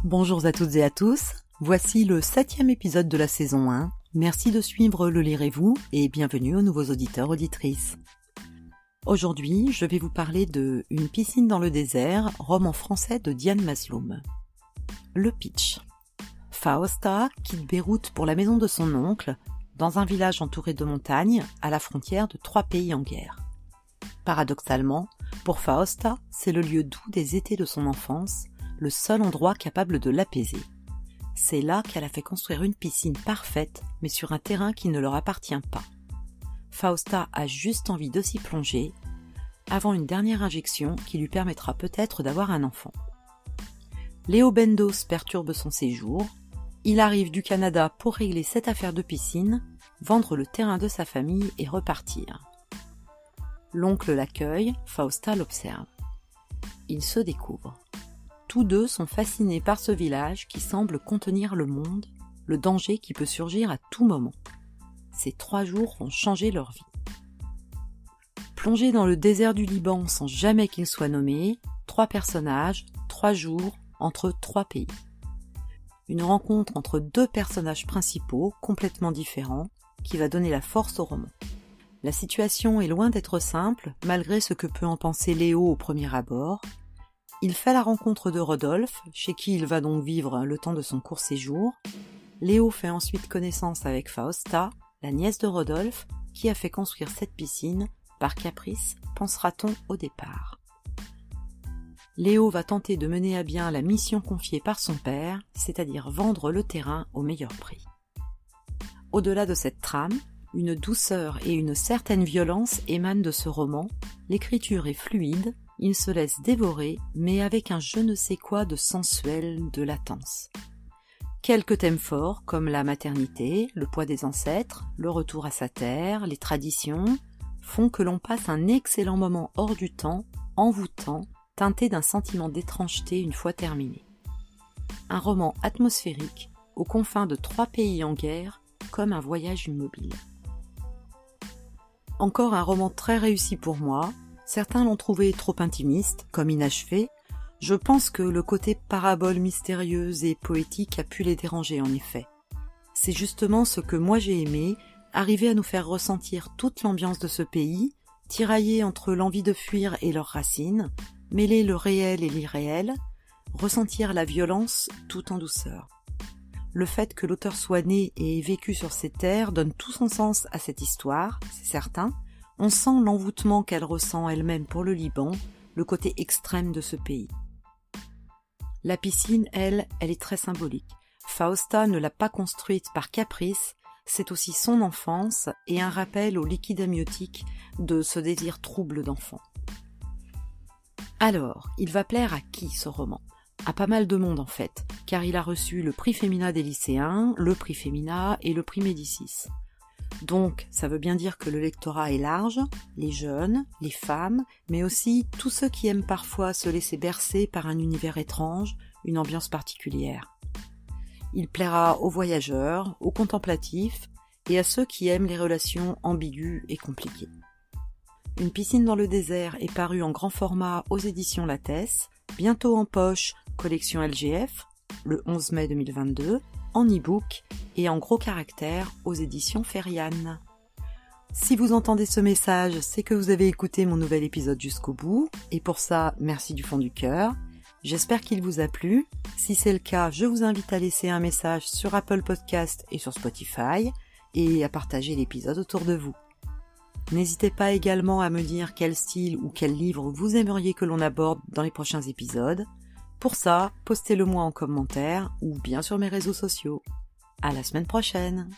Bonjour à toutes et à tous, voici le 7e épisode de la saison 1. Merci de suivre Le Lirez-vous et bienvenue aux nouveaux auditeurs-auditrices. Aujourd'hui, je vais vous parler de Une piscine dans le désert, roman français de Diane Masloum. Le pitch. Fausta quitte Beyrouth pour la maison de son oncle, dans un village entouré de montagnes, à la frontière de 3 pays en guerre. Paradoxalement, pour Fausta, c'est le lieu doux des étés de son enfance, le seul endroit capable de l'apaiser. C'est là qu'elle a fait construire une piscine parfaite, mais sur un terrain qui ne leur appartient pas. Fausta a juste envie de s'y plonger, avant une dernière injection qui lui permettra peut-être d'avoir un enfant. Léo Bendos perturbe son séjour. Il arrive du Canada pour régler cette affaire de piscine, vendre le terrain de sa famille et repartir. L'oncle l'accueille, Fausta l'observe. Ils se découvrent. Tous deux sont fascinés par ce village qui semble contenir le monde, le danger qui peut surgir à tout moment. Ces 3 jours vont changer leur vie. Plongés dans le désert du Liban sans jamais qu'ils soient nommés, 3 personnages, 3 jours, entre 3 pays. Une rencontre entre 2 personnages principaux complètement différents qui va donner la force au roman. La situation est loin d'être simple, malgré ce que peut en penser Léo au premier abord. Il fait la rencontre de Rodolphe, chez qui il va donc vivre le temps de son court séjour. Léo fait ensuite connaissance avec Fausta, la nièce de Rodolphe, qui a fait construire cette piscine, par caprice, pensera-t-on au départ. Léo va tenter de mener à bien la mission confiée par son père, c'est-à-dire vendre le terrain au meilleur prix. Au-delà de cette trame, une douceur et une certaine violence émanent de ce roman, l'écriture est fluide, il se laisse dévorer, mais avec un je ne sais quoi de sensuel, de latence. Quelques thèmes forts, comme la maternité, le poids des ancêtres, le retour à sa terre, les traditions, font que l'on passe un excellent moment hors du temps, envoûtant, teinté d'un sentiment d'étrangeté une fois terminé. Un roman atmosphérique, aux confins de 3 pays en guerre, comme un voyage immobile. Encore un roman très réussi pour moi. Certains l'ont trouvé trop intimiste, comme inachevé. Je pense que le côté parabole mystérieuse et poétique a pu les déranger en effet. C'est justement ce que moi j'ai aimé, arriver à nous faire ressentir toute l'ambiance de ce pays, tirailler entre l'envie de fuir et leurs racines, mêler le réel et l'irréel, ressentir la violence tout en douceur. Le fait que l'auteur soit né et ait vécu sur ces terres donne tout son sens à cette histoire, c'est certain. On sent l'envoûtement qu'elle ressent elle-même pour le Liban, le côté extrême de ce pays. La piscine, elle est très symbolique. Fausta ne l'a pas construite par caprice, c'est aussi son enfance et un rappel au liquide amniotique de ce désir trouble d'enfant. Alors, il va plaire à qui ce roman ? À pas mal de monde en fait, car il a reçu le prix Femina des lycéens, le prix Femina et le prix Médicis. Donc, ça veut bien dire que le lectorat est large, les jeunes, les femmes, mais aussi tous ceux qui aiment parfois se laisser bercer par un univers étrange, une ambiance particulière. Il plaira aux voyageurs, aux contemplatifs et à ceux qui aiment les relations ambiguës et compliquées. Une piscine dans le désert est parue en grand format aux éditions Lattès, bientôt en poche, collection LGF, le 11 mai 2022, en e-book et en gros caractères aux éditions Ferian. Si vous entendez ce message, c'est que vous avez écouté mon nouvel épisode jusqu'au bout, et pour ça, merci du fond du cœur. J'espère qu'il vous a plu. Si c'est le cas, je vous invite à laisser un message sur Apple Podcast et sur Spotify, et à partager l'épisode autour de vous. N'hésitez pas également à me dire quel style ou quel livre vous aimeriez que l'on aborde dans les prochains épisodes. Pour ça, postez-le moi en commentaire ou bien sur mes réseaux sociaux. À la semaine prochaine!